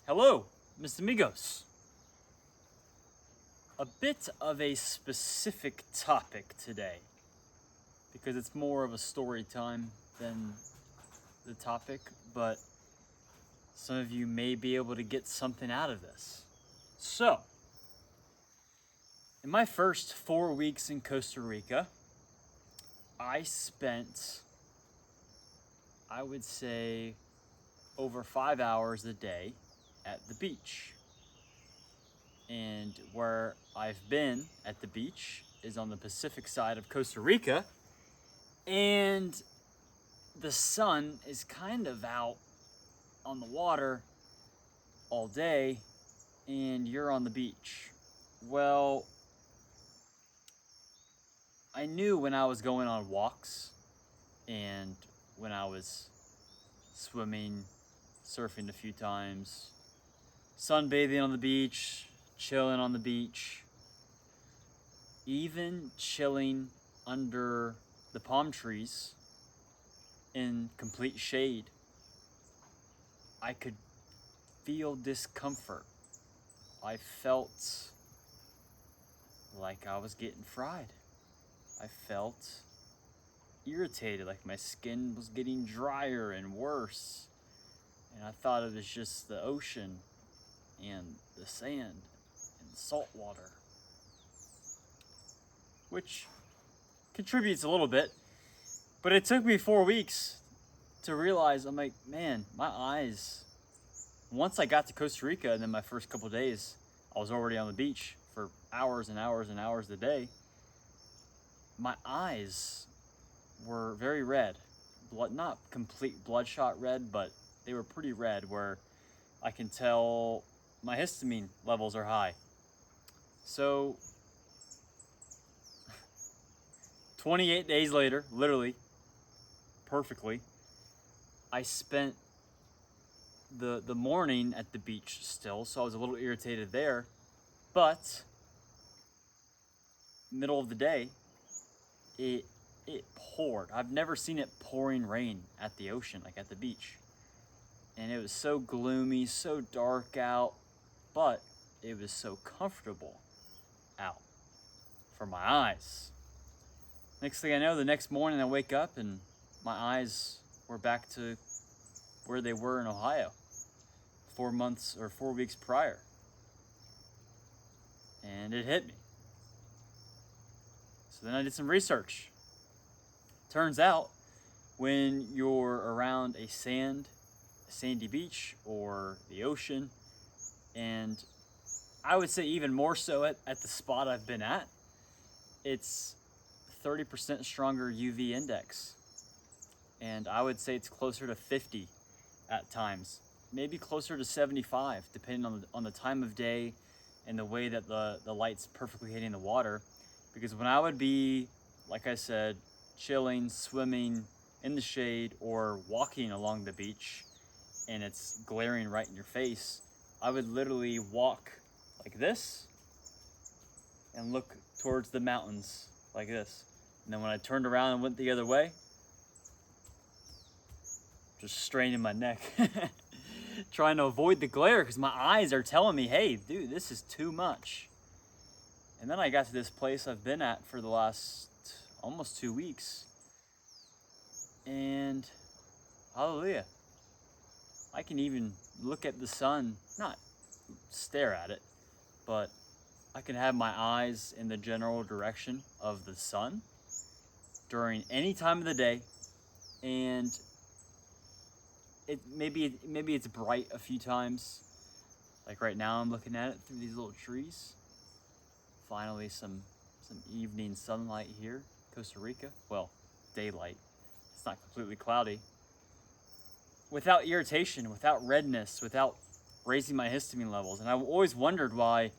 Hello, Mis Amigos. A bit of a specific topic today because it's more of a story time than the topic, but some of you may be able to get something out of this. So, in my first 4 weeks in Costa Rica, I spent, I would say, over 5 hours a day at the beach. And where I've been at the beach is on the Pacific side of Costa Rica. And the sun is kind of out on the water all day, and you're on the beach. Well, I knew when I was going on walks and when I was swimming, surfing a few times, sunbathing on the beach, chilling on the beach, even chilling under the palm trees in complete shade, I could feel discomfort. I felt like I was getting fried. I felt irritated, like my skin was getting drier and worse. And I thought it was just the ocean and the sand and the salt water, which contributes a little bit. But it took me 4 weeks to realize, I'm like, man, my eyes, once I got to Costa Rica and then my first couple of days, I was already on the beach for hours and hours and hours a day. My eyes were very red. Not complete bloodshot red, but they were pretty red where I can tell my histamine levels are high. So 28 days later, literally, perfectly, I spent the morning at the beach still, so I was a little irritated there. But middle of the day, it poured. I've never seen it pouring rain at the ocean, like at the beach. And it was so gloomy, so dark out, but it was so comfortable out for my eyes. Next thing I know, the next morning I wake up and my eyes were back to where they were in Ohio 4 months or 4 weeks prior. And it hit me. So then I did some research. Turns out when you're around a sandy beach or the ocean, and I would say even more so at the spot I've been at, it's 30% stronger UV index. And I would say it's closer to 50 at times, maybe closer to 75, depending on the time of day and the way that the light's perfectly hitting the water. Because when I would be, like I said, chilling, swimming in the shade, or walking along the beach, and it's glaring right in your face, I would literally walk like this and look towards the mountains like this. And then when I turned around and went the other way, just straining my neck, trying to avoid the glare because my eyes are telling me, hey, dude, this is too much. And then I got to this place I've been at for the last almost 2 weeks. And hallelujah, I can even look at the sun, not stare at it, but I can have my eyes in the general direction of the sun during any time of the day. And maybe it's bright a few times. Like right now I'm looking at it through these little trees. Finally some evening sunlight here, Costa Rica. Well, daylight. It's not completely cloudy. Without irritation, without redness, without raising my histamine levels. And I've always wondered why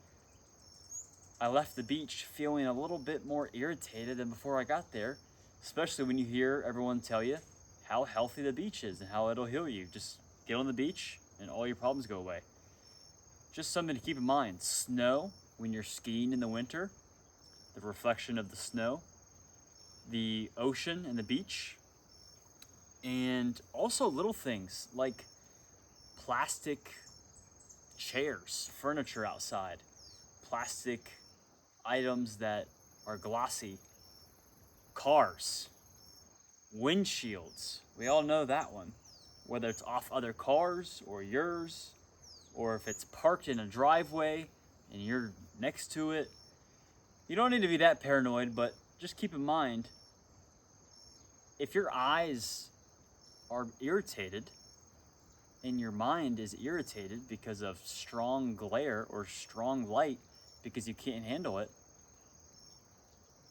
I left the beach feeling a little bit more irritated than before I got there, especially when you hear everyone tell you how healthy the beach is and how it'll heal you. Just get on the beach and all your problems go away. Just something to keep in mind. Snow, when you're skiing in the winter, the reflection of the snow, the ocean and the beach, and also little things like plastic chairs, furniture outside, plastic items that are glossy, cars, windshields. We all know that one. Whether it's off other cars or yours, or if it's parked in a driveway and you're next to it. You don't need to be that paranoid, but just keep in mind, if your eyes are irritated and your mind is irritated because of strong glare or strong light because you can't handle it,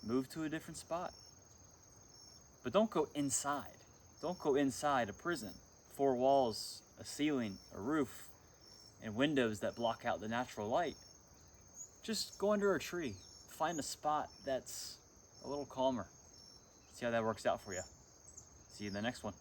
move to a different spot. But don't go inside. Don't go inside a prison. 4 walls, a ceiling, a roof, and windows that block out the natural light. Just go under a tree. Find a spot that's a little calmer. See how that works out for you. See you in the next one.